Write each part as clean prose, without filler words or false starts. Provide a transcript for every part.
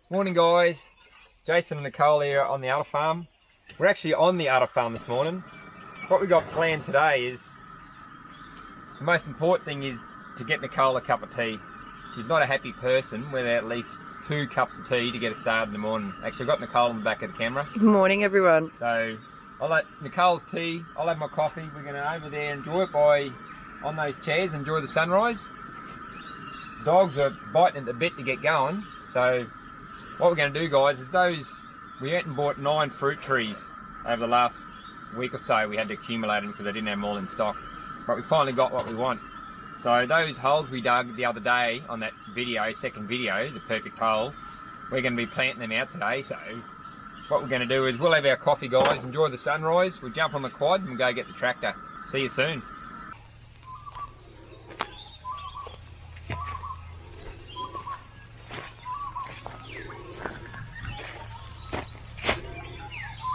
Morning guys, Jason and Nicole here on the Udderfarm. We're actually on the Udderfarm this morning. What we got planned today is, the most important thing is to get Nicole a cup of tea. She's not a happy person without at least 2 cups of tea to get her started in the morning. Actually I've got Nicole in the back of the camera. Good morning everyone. So I'll let Nicole's tea, I'll have my coffee. We're going to over there enjoy it on those chairs, enjoy the sunrise. Dogs are biting at the bit to get going, so what we're going to do guys is we went and bought 9 fruit trees over the last week or so. We had to accumulate them because they didn't have them all in stock, but we finally got what we want. So those holes we dug the other day on that video, second video, the perfect hole, we're going to be planting them out today. So what we're going to do is we'll have our coffee guys, enjoy the sunrise, we'll jump on the quad and go get the tractor. See you soon.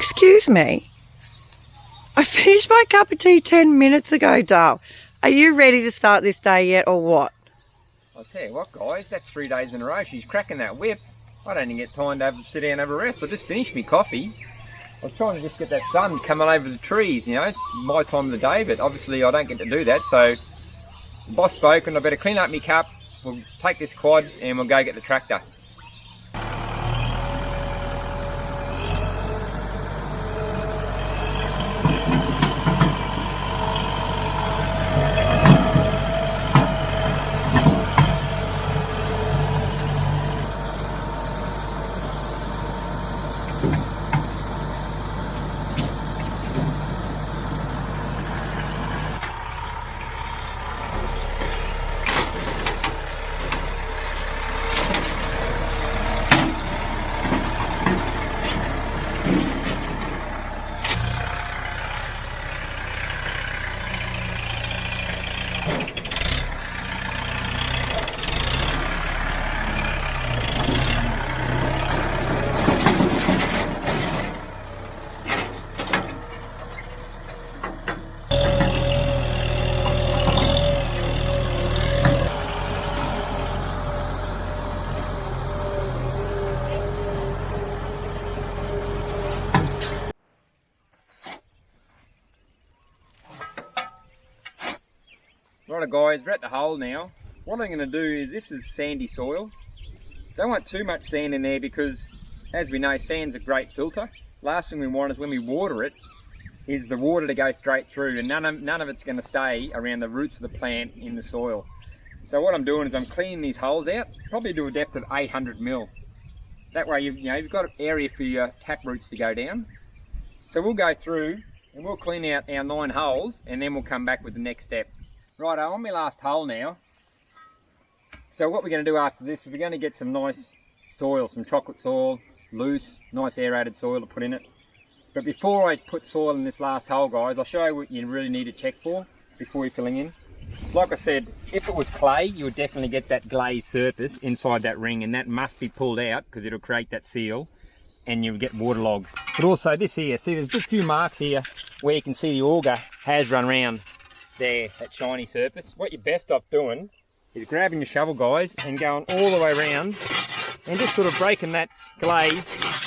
Excuse me. I finished my cup of tea 10 minutes ago, Dale. Are you ready to start this day yet or what? I'll tell you what guys, that's 3 days in a row. She's cracking that whip. I don't even get time to sit down and have a rest. I just finished my coffee. I was trying to just get that sun coming over the trees, you know, it's my time of the day, but obviously I don't get to do that. So the boss spoke and I better clean up my cup. We'll take this quad and we'll go get the tractor. Right guys, we're at the hole now. What I'm going to do is, this is sandy soil. Don't want too much sand in there because, as we know, sand's a great filter. Last thing we want is when we water it, is the water to go straight through, and none of it's going to stay around the roots of the plant in the soil. So what I'm doing is I'm cleaning these holes out, probably to a depth of 800 mil. That way you've got an area for your tap roots to go down. So we'll go through and we'll clean out our 9 holes and then we'll come back with the next step. Right, on my last hole now. So what we're going to do after this is we're going to get some nice soil, some chocolate soil, loose, nice aerated soil to put in it. But before I put soil in this last hole guys, I'll show you what you really need to check for before you're filling in. Like I said, if it was clay, you would definitely get that glazed surface inside that ring, and that must be pulled out because it'll create that seal and you'll get waterlogged. But also this here, see there's just a few marks here where you can see the auger has run around there, that shiny surface. What you're best off doing is grabbing your shovel guys and going all the way around and just sort of breaking that glaze.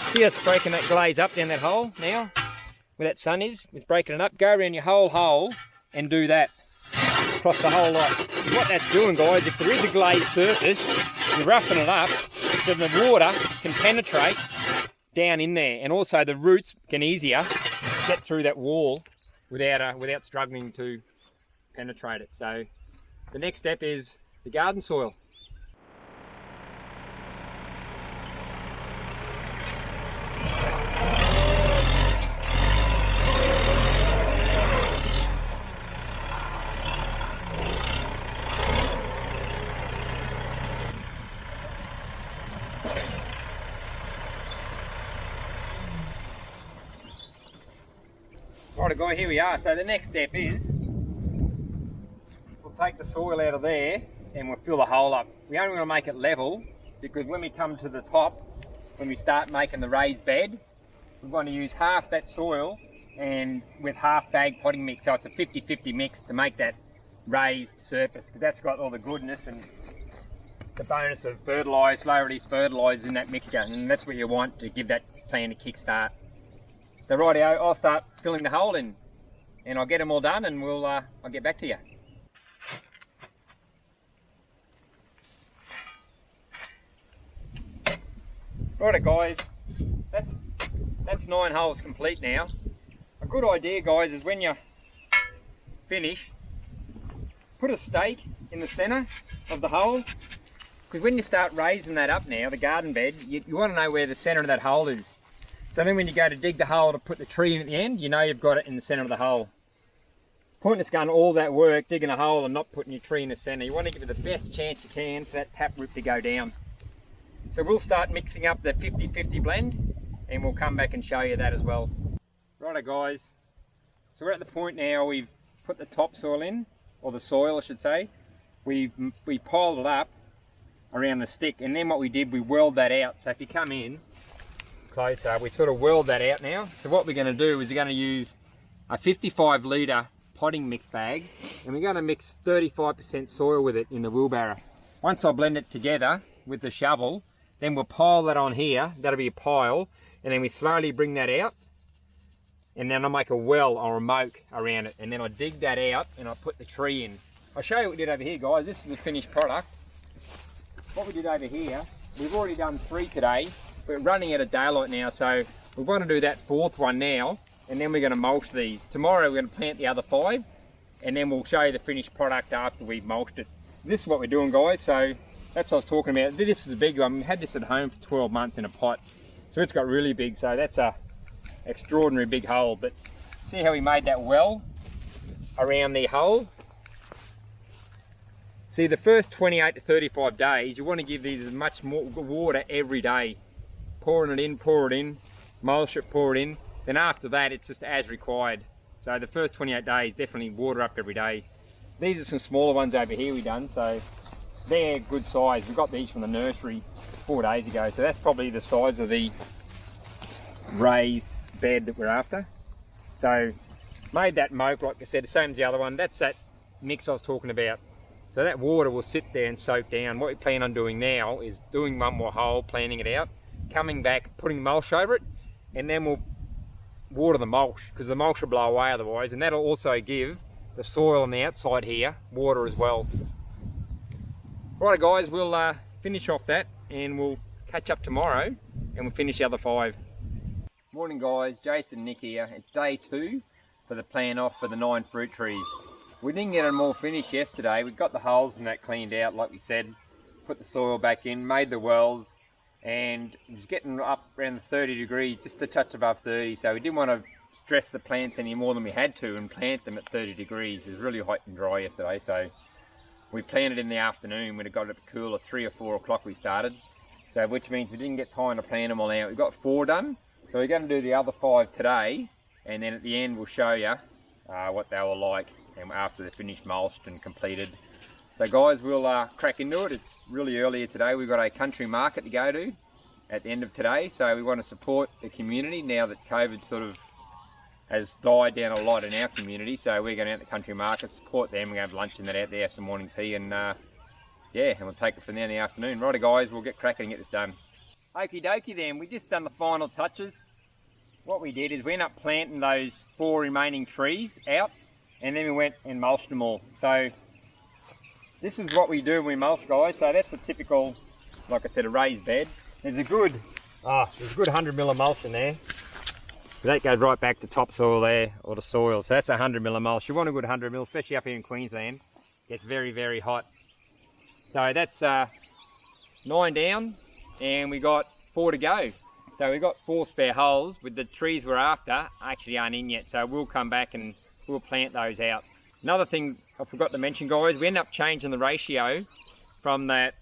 See us breaking that glaze up down that hole now where that sun is. It's breaking it up. Go around your whole hole and do that across the whole lot. What that's doing guys, if there is a glazed surface, you're roughing it up so the water can penetrate down in there, and also the roots can easier get through that wall without struggling to penetrate it. So the next step is the garden soil. Right guys, here we are. So the next step is we'll take the soil out of there and we'll fill the hole up. We only want to make it level because when we come to the top, when we start making the raised bed, we want to use half that soil and with half bag potting mix, so it's a 50-50 mix to make that raised surface, because that's got all the goodness and the bonus of fertilise, slow release fertilisers in that mixture, and that's what you want to give that plant a kick start. So rightio, I'll start filling the hole in, and I'll get them all done, and I'll get back to you. Righto guys, that's 9 holes complete now. A good idea guys is when you finish, put a stake in the centre of the hole, because when you start raising that up now, the garden bed, you want to know where the centre of that hole is. So then when you go to dig the hole to put the tree in at the end, you know you've got it in the centre of the hole. It's pointless going all that work digging a hole and not putting your tree in the centre. You want to give it the best chance you can for that taproot to go down. So we'll start mixing up the 50-50 blend, and we'll come back and show you that as well. Righto guys, so we're at the point now we've put the topsoil in, or the soil I should say. We piled it up around the stick, and then what we did, we whirled that out. So if you come in closer, we sort of whirled that out now. So what we're going to do is we're going to use a 55 litre potting mix bag, and we're going to mix 35% soil with it in the wheelbarrow. Once I blend it together with the shovel, then we'll pile that on here. That'll be a pile, and then we slowly bring that out, and then I make a well or a moat around it, and then I dig that out and I put the tree in. I'll show you what we did over here guys. This is the finished product. What we did over here, we've already done 3 today. We're running out of daylight now, so we want to do that 4th one now, and then we're going to mulch these. Tomorrow we're going to plant the other 5, and then we'll show you the finished product after we've mulched it. This is what we're doing guys, so that's what I was talking about. This is a big one. We had this at home for 12 months in a pot, so it's got really big, so that's a extraordinary big hole. But see how we made that well around the hole? See, the first 28 to 35 days, you want to give these as much more water every day. Pouring it in, mulch it, pour it in. Then after that, it's just as required. So the first 28 days, definitely water up every day. These are some smaller ones over here we done, so they're good size. We got these from the nursery 4 days ago, so that's probably the size of the raised bed that we're after. So made that moat, like I said, the same as the other one. That's that mix I was talking about. So that water will sit there and soak down. What we plan on doing now is doing one more hole, planting it out, coming back, putting mulch over it, and then we'll water the mulch, because the mulch will blow away otherwise, and that'll also give the soil on the outside here water as well. Right guys, we'll finish off that, and we'll catch up tomorrow, and we'll finish the other 5. Morning guys, Jason and Nick here. It's day 2 for the plan off for the 9 fruit trees. We didn't get them all finished yesterday. We got the holes and that cleaned out like we said, put the soil back in, made the wells, and it was getting up around the 30 degrees, just a touch above 30, so we didn't want to stress the plants any more than we had to and plant them at 30 degrees. It was really hot and dry yesterday, so we planted in the afternoon when it got a bit cooler. 3 or 4 o'clock we started, so which means we didn't get time to plant them all out. We got 4 done, so we're going to do the other 5 today, and then at the end we'll show you what they were like, and after they're finished mulched and completed. So guys, we'll crack into it. It's really earlier today. We've got a country market to go to at the end of today, so we want to support the community now that COVID sort of has died down a lot in our community. So we're going out to the country market, support them. We're going to have lunch in that out there, have some morning tea, and yeah, and we'll take it from there in the afternoon. Righto guys, we'll get cracking and get this done. Okie dokie then, we just done the final touches. What we did is we ended up planting those 4 remaining trees out, and then we went and mulched them all. So this is what we do when we mulch guys. So that's a typical, like I said, a raised bed. There's a good 100 mil of mulch in there. That goes right back to topsoil there, or the soil. So that's 100 mil of mulch. You want a good 100 mil, especially up here in Queensland. It gets very, very hot. So that's 9 down, and we got 4 to go. So we've got 4 spare holes with the trees we're after actually aren't in yet. So we'll come back and we'll plant those out. Another thing I forgot to mention guys, we ended up changing the ratio from that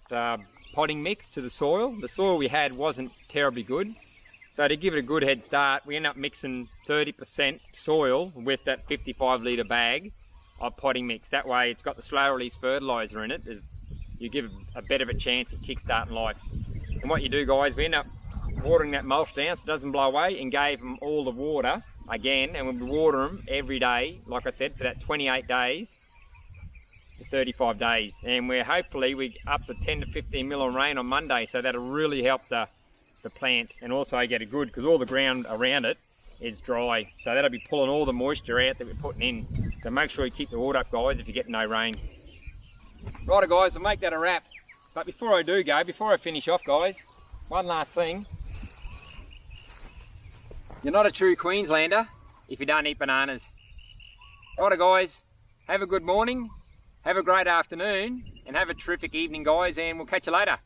potting mix to the soil. The soil we had wasn't terribly good. So to give it a good head start, we ended up mixing 30% soil with that 55 litre bag of potting mix. That way it's got the slow release fertiliser in it. You give a better of a chance at kick-starting life. And what you do guys, we end up watering that mulch down so it doesn't blow away, and gave them all the water again, and we'll water them every day, like I said, for that 28 days. for 35 days, and we're hopefully we up to 10 to 15 mil of rain on Monday, so that'll really help the plant and also get it good, because all the ground around it is dry, so that'll be pulling all the moisture out that we're putting in. So make sure you keep the water up, guys, if you get no rain. Righto guys, I'll make that a wrap, but before I finish off, guys, one last thing. You're not a true Queenslander if you don't eat bananas. Righto guys, have a good morning, have a great afternoon, and have a terrific evening, guys, and we'll catch you later.